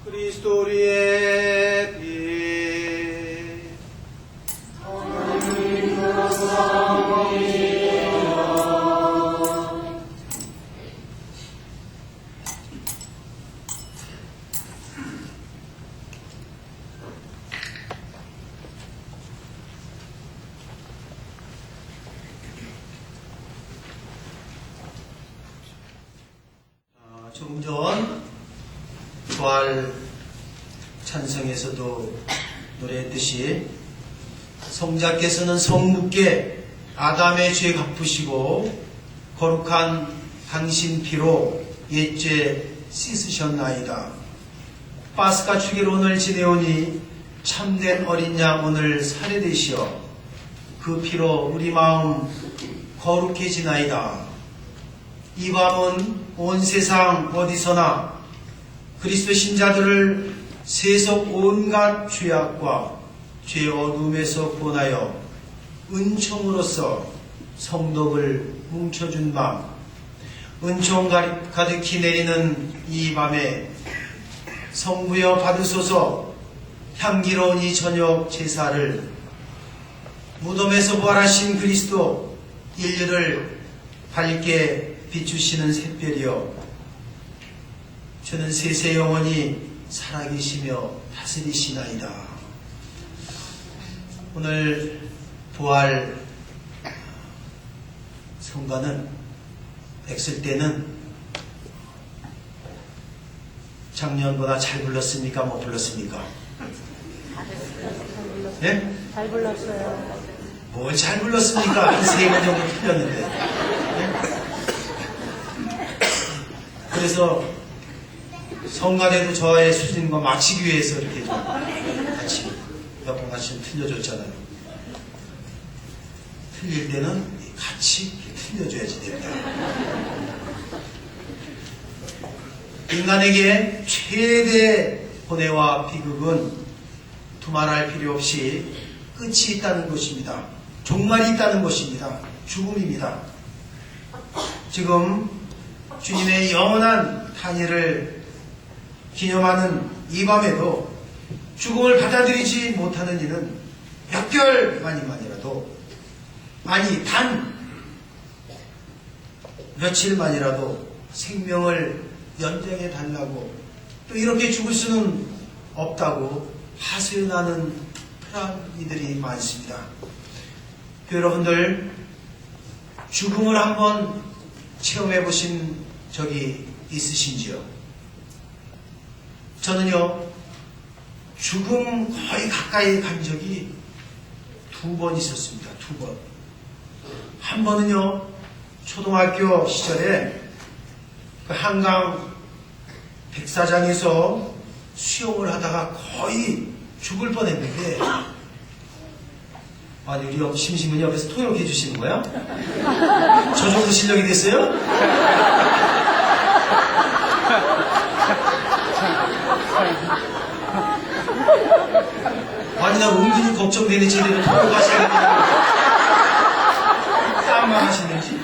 그리스도 우리의 빛 조금 전 부활 찬성에서도 노래했듯이 성자께서는 성부께 아담의 죄 갚으시고 거룩한 당신 피로 옛죄 씻으셨나이다. 파스카 축일 오늘 지내오니 참된 어린 양 오늘 살해되시어 그 피로 우리 마음 거룩해지나이다. 이 밤은 온 세상 어디서나 그리스도 신자들을 세속 온갖 죄악과 죄 어둠에서 구원하여 은총으로서 성덕을 뭉쳐준 밤, 은총 가득히 내리는 이 밤에 성부여 받으소서 향기로운 이 저녁 제사를 무덤에서 부활하신 그리스도 인류를 밝게 비추시는 샛별이여 저는 세세 영원히 살아계시며 다스리시나이다. 오늘 부활 성가는 엑셀 때는 작년보다 잘 불렀습니까? 못 불렀습니까? 예? 잘 불렀어요. 뭘 잘 불렀습니까? 한 3번 정도 틀렸는데. 예? 그래서 성가대도 저의 수준과 맞추기 위해서 이렇게 좀 같이 몇 번 같이 좀 틀려줬잖아요. 틀릴 때는 같이 틀려줘야지 됩니다. 인간에게 최대 고뇌와 비극은 두말할 필요 없이 끝이 있다는 것입니다. 종말이 있다는 것입니다. 죽음입니다. 지금 주님의 영원한 탄핵을 기념하는 이 밤에도 죽음을 받아들이지 못하는 이는 몇 개월만이라도 아니 단 며칠만이라도 생명을 연장해 달라고 또 이렇게 죽을 수는 없다고 하소연하는 그런 이들이 많습니다. 여러분들 죽음을 한번 체험해 보신 적이 있으신지요? 저는요 죽음 거의 가까이 간 적이 2번 있었습니다. 2번. 한 번은요 초등학교 시절에 그 한강 백사장에서 수영을 하다가 거의 죽을 뻔했는데 아니 우리 심심은이 옆에서 통역해 주시는 거야? 저 정도 실력이 됐어요? 아니 나 은근히 걱정되네. 제대로 통역하시는 땀만 하시는지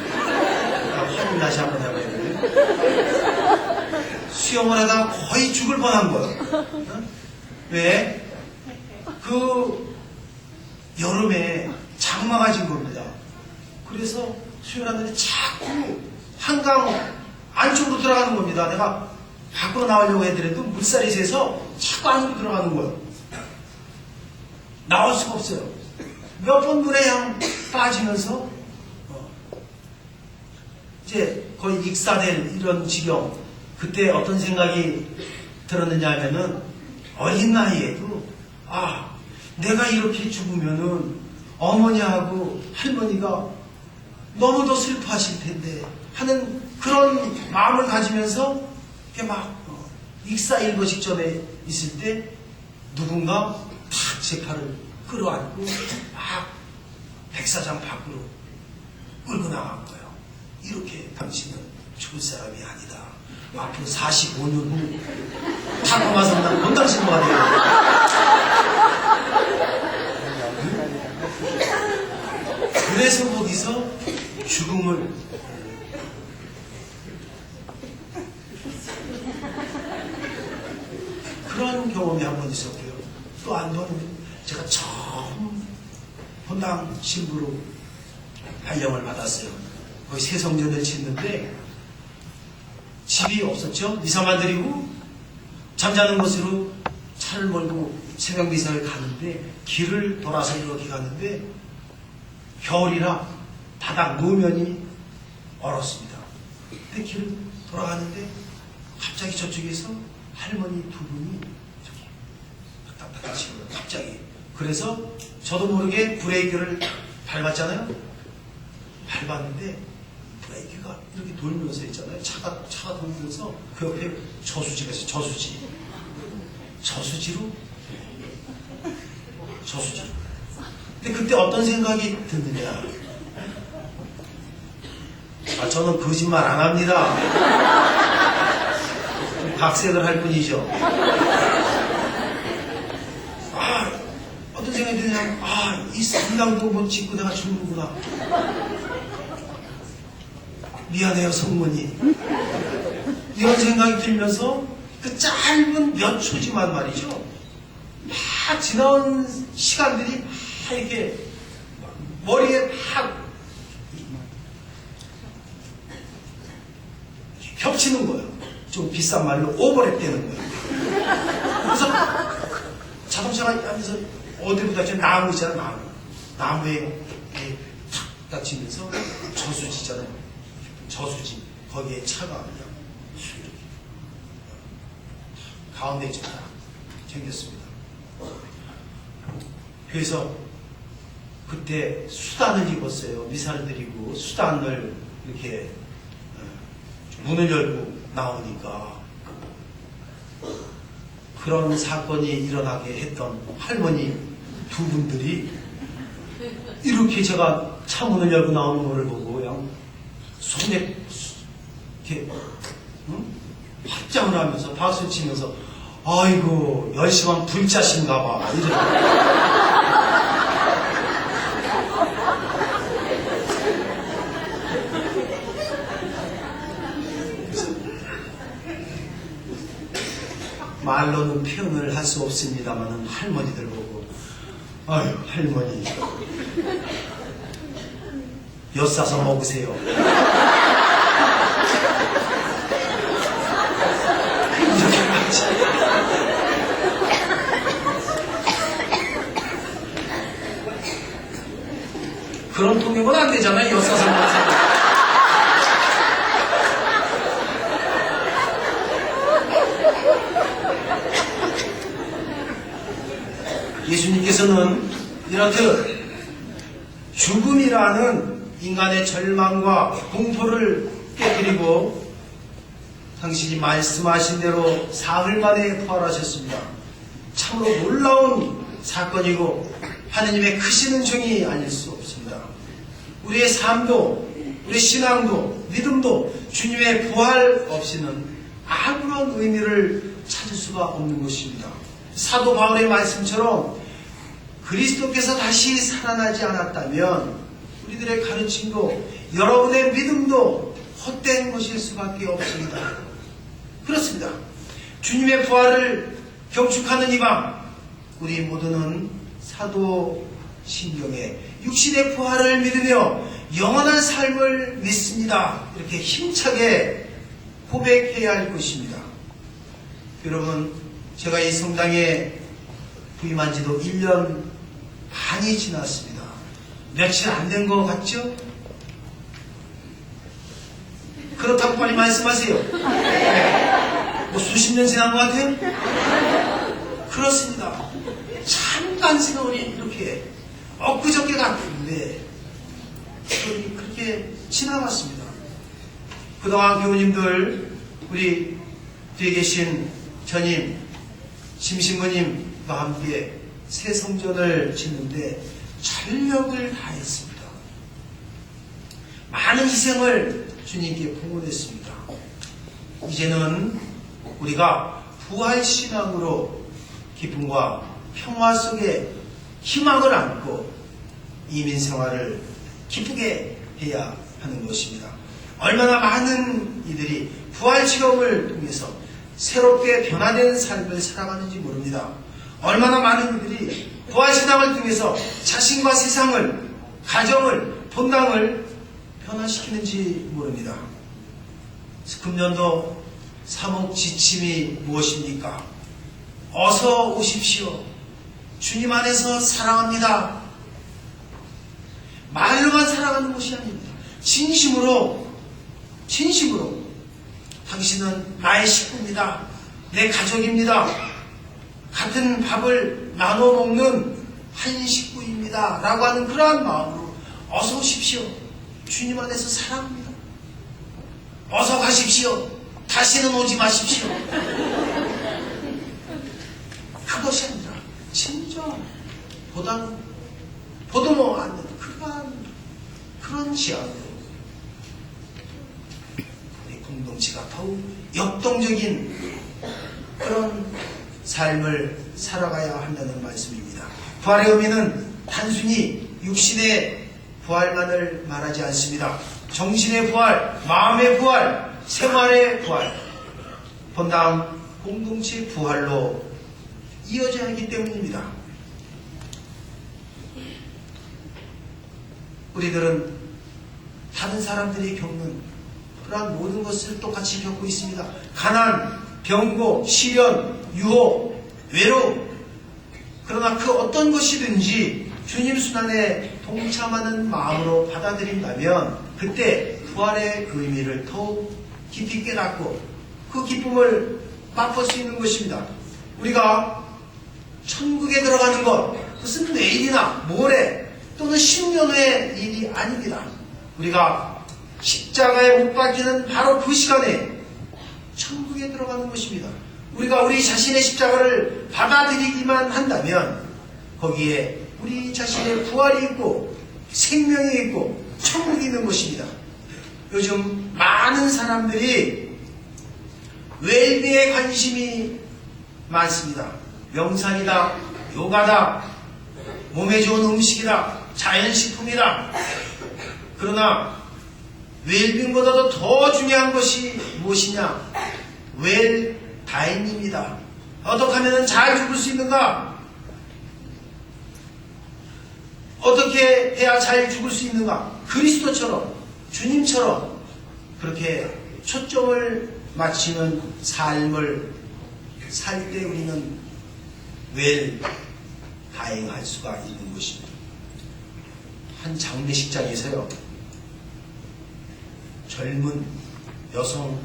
확인 다시 한번 해봐야 되네. 수영을 하다가 거의 죽을 뻔한 거야. 어? 왜? 그 여름에 장마가 진 겁니다. 그래서 수영하는데 자꾸 한강 안쪽으로 들어가는 겁니다. 내가 밖으로 나오려고 해더라도 물살이 세서 자꾸 안으로 들어가는 거예요. 나올 수가 없어요. 몇 번 물에 그냥 빠지면서 이제 거의 익사된 이런 지경. 그때 어떤 생각이 들었느냐 하면은 어린 나이에도 내가 이렇게 죽으면은 어머니하고 할머니가 너무도 슬퍼하실 텐데 하는 그런 마음을 가지면서 이렇게 막 익사일보 직전에 있을 때 누군가 탁 제 팔을 끌어안고 막 백사장 밖으로 끌고 나간 거예요. 이렇게 당신은 죽을 사람이 아니다. 앞으로 45년 후 타고 와서 난 본 당신 뭐가 돼요. 그래서 거기서 죽음을 경험이 한 번 있었고요. 또 한 번은 제가 처음 본당 신부로 발령을 받았어요. 거기 새성전을 짓는데 집이 없었죠. 미사만 드리고 잠자는 곳으로 차를 몰고 새벽 미사를 가는데 길을 돌아서 이렇게 가는데 겨울이라 바닥 노면이 얼었습니다. 근데 길을 돌아가는데 갑자기 저쪽에서 할머니 두 분이 저기 딱딱딱 치고 갑자기. 그래서 저도 모르게 브레이크를 밟았잖아요. 밟았는데 브레이크가 이렇게 돌면서 있잖아요. 차가 돌면서 그 옆에 저수지가 있어요. 저수지로. 근데 그때 어떤 생각이 드느냐. 저는 거짓말 안 합니다. 각색을 할 뿐이죠. 어떤 생각이 드냐면, 이 성당도 못 짓고 내가 죽는구나. 미안해요, 성모님. 이런 생각이 들면서 그 짧은 몇 초지만 말이죠. 막 지나온 시간들이 막 이렇게 머리에 막 겹치는 거예요. 좀 비싼 말로 오버랩 되는 거예요. 그래서 자동차가 하면서 어디로 부딪혀? 나무 있잖아요. 나무에 탁 다치면서 저수지잖아요. 저수지. 거기에 차가 그냥 이렇게 가운데 차가 생겼습니다. 그래서 그때 수단을 입었어요. 미사를 드리고 수단을 이렇게 문을 열고 나오니까 그런 사건이 일어나게 했던 할머니 두 분들이 이렇게 제가 차 문을 열고 나오는 거를 보고 그냥 손에 이렇게 확장을 하면서 박수 치면서 아이고 열심한 불자신가 봐 이러고 말로는 표현을 할 수 없습니다만 할머니들 보고 아유 할머니 엿사서 먹으세요. 이렇게 말이지. 그런 통역은 안 되잖아요. 엿사서 먹으세요. 예수님께서는 이렇게 죽음이라는 인간의 절망과 공포를 깨뜨리고 당신이 말씀하신 대로 사흘 만에 부활하셨습니다. 참으로 놀라운 사건이고 하느님의 크신 은총이 아닐 수 없습니다. 우리의 삶도 우리 신앙도 믿음도 주님의 부활 없이는 아무런 의미를 찾을 수가 없는 것입니다. 사도 바울의 말씀처럼 그리스도께서 다시 살아나지 않았다면 우리들의 가르침도 여러분의 믿음도 헛된 것일 수밖에 없습니다. 그렇습니다. 주님의 부활을 경축하는 이 밤 우리 모두는 사도신경의 육신의 부활을 믿으며 영원한 삶을 믿습니다. 이렇게 힘차게 고백해야 할 것입니다. 여러분 제가 이 성당에 부임한 지도 1년 반이 지났습니다. 며칠 안 된 것 같죠? 그렇다고 빨리 말씀하세요. 뭐 수십 년 지난 것 같아요? 그렇습니다. 잠깐 세월이 이렇게 엊그저께 같은데 그렇게 지나갔습니다. 그동안 교우님들 우리 뒤에 계신 전임 심신부님과 함께 새 성전을 짓는데 전력을 다했습니다. 많은 희생을 주님께 봉헌했습니다. 이제는 우리가 부활신앙으로 기쁨과 평화 속에 희망을 안고 이민생활을 기쁘게 해야 하는 것입니다. 얼마나 많은 이들이 부활체험을 통해서 새롭게 변화된 삶을 살아가는지 모릅니다. 얼마나 많은 이들이 부활신앙을 통해서 자신과 세상을, 가정을, 본당을 변화시키는지 모릅니다. 금년도 사목 지침이 무엇입니까? 어서 오십시오. 주님 안에서 사랑합니다. 말로만 사랑하는 것이 아닙니다. 진심으로 당신은 나의 식구입니다. 내 가족입니다. 같은 밥을 나눠 먹는 한 식구입니다. 라고 하는 그러한 마음으로 어서 오십시오. 주님 안에서 사랑합니다. 어서 가십시오. 다시는 오지 마십시오. 그것이 아니라 진정 보도 않는 그런 지향으로 우리 공동체가 더욱 역동적인 그런 삶을 살아가야 한다는 말씀입니다. 부활의 의미는 단순히 육신의 부활만을 말하지 않습니다. 정신의 부활, 마음의 부활, 생활의 부활, 본당 공동체의 부활로 이어져야 하기 때문입니다. 우리들은 다른 사람들이 겪는 그러한 모든 것을 똑같이 겪고 있습니다. 가난, 병고, 시련, 유혹, 외로움. 그러나 그 어떤 것이든지 주님 순환에 동참하는 마음으로 받아들인다면 그때 부활의 의미를 더욱 깊이 깨닫고 그 기쁨을 맛볼 수 있는 것입니다. 우리가 천국에 들어가는 것, 그것은 내일이나 모레 또는 10년 후의 일이 아닙니다. 우리가 십자가에 못 박히는 바로 그 시간에 천국에 들어가는 것입니다. 우리가 우리 자신의 십자가를 받아들이기만 한다면 거기에 우리 자신의 부활이 있고 생명이 있고 천국이 있는 것입니다. 요즘 많은 사람들이 웰비에 관심이 많습니다. 명상이다, 요가다, 몸에 좋은 음식이다, 자연식품이다. 그러나 웰빙보다도 더 중요한 것이 무엇이냐? 웰다잉입니다. 어떻게 하면 잘 죽을 수 있는가? 어떻게 해야 잘 죽을 수 있는가? 그리스도처럼, 주님처럼 그렇게 초점을 맞추는 삶을 살 때 우리는 다행할 수가 있는 것입니다. 한 장례식장에서요, 젊은 여성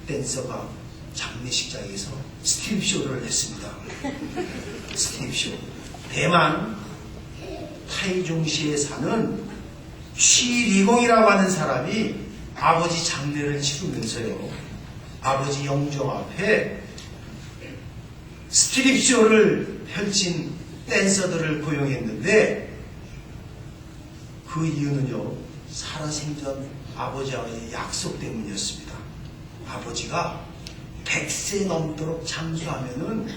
댄서가 장례식장에서 스트립쇼를 했습니다. 스트립쇼. 대만 타이종시에 사는 취리공이라고 하는 사람이 아버지 장례를 치르면서요, 아버지 영정 앞에 스트립쇼를 펼친 댄서들을 고용했는데 그 이유는요, 살아생전 아버지와의 약속 때문이었습니다. 아버지가 100세 넘도록 장수하면은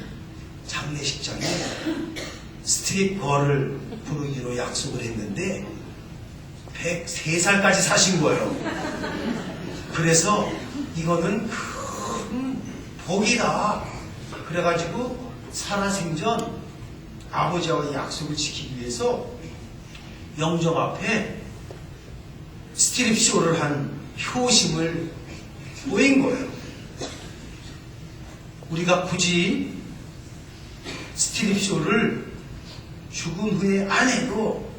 장례식장에 스트립걸을 부르기로 약속을 했는데 103살까지 사신 거예요. 그래서 이거는 큰 복이다. 그래가지고 살아생전 아버지와의 약속을 지키기 위해서 영정 앞에 스트립쇼를 한 효심을 보인 거예요. 우리가 굳이 스트립쇼를 죽은 후에 안 해도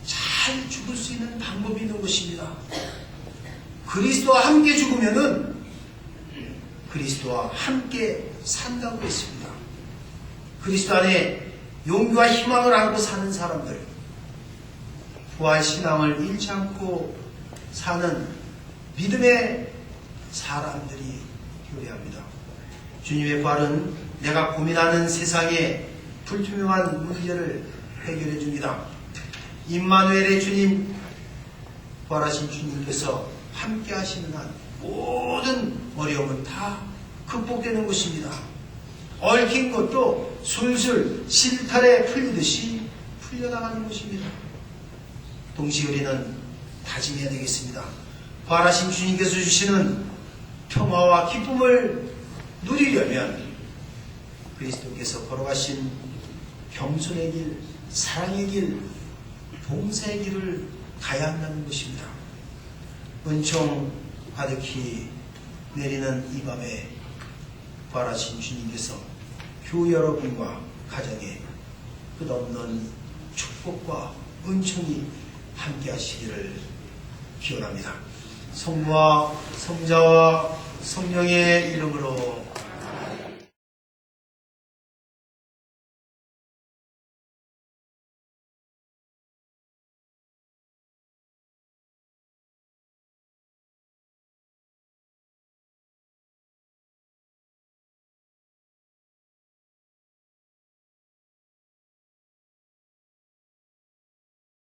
잘 죽을 수 있는 방법이 있는 것입니다. 그리스도와 함께 죽으면은 그리스도와 함께 산다고 했습니다. 그리스도 안에 용기와 희망을 안고 사는 사람들, 부활신앙을 잃지 않고 사는 믿음의 사람들이 교회합니다. 주님의 부활은 내가 고민하는 세상의 불투명한 문제를 해결해 줍니다. 임마누엘의 주님, 부활하신 주님께서 함께 하시는 한 모든 어려움은 다 극복되는 것입니다. 얽힌 것도 술술 실타래 풀리듯이 풀려나가는 것입니다. 동시에 우리는 다짐해야 되겠습니다. 부활하신 주님께서 주시는 평화와 기쁨을 누리려면 그리스도께서 걸어가신 겸손의 길, 사랑의 길, 봉사의 길을 가야 한다는 것입니다. 은총 가득히 내리는 이 밤에 부활하신 주님께서 교회 여러분과 가정에 끝없는 축복과 은총이 함께 하시기를 기원합니다. 성부와 성자와 성령의 이름으로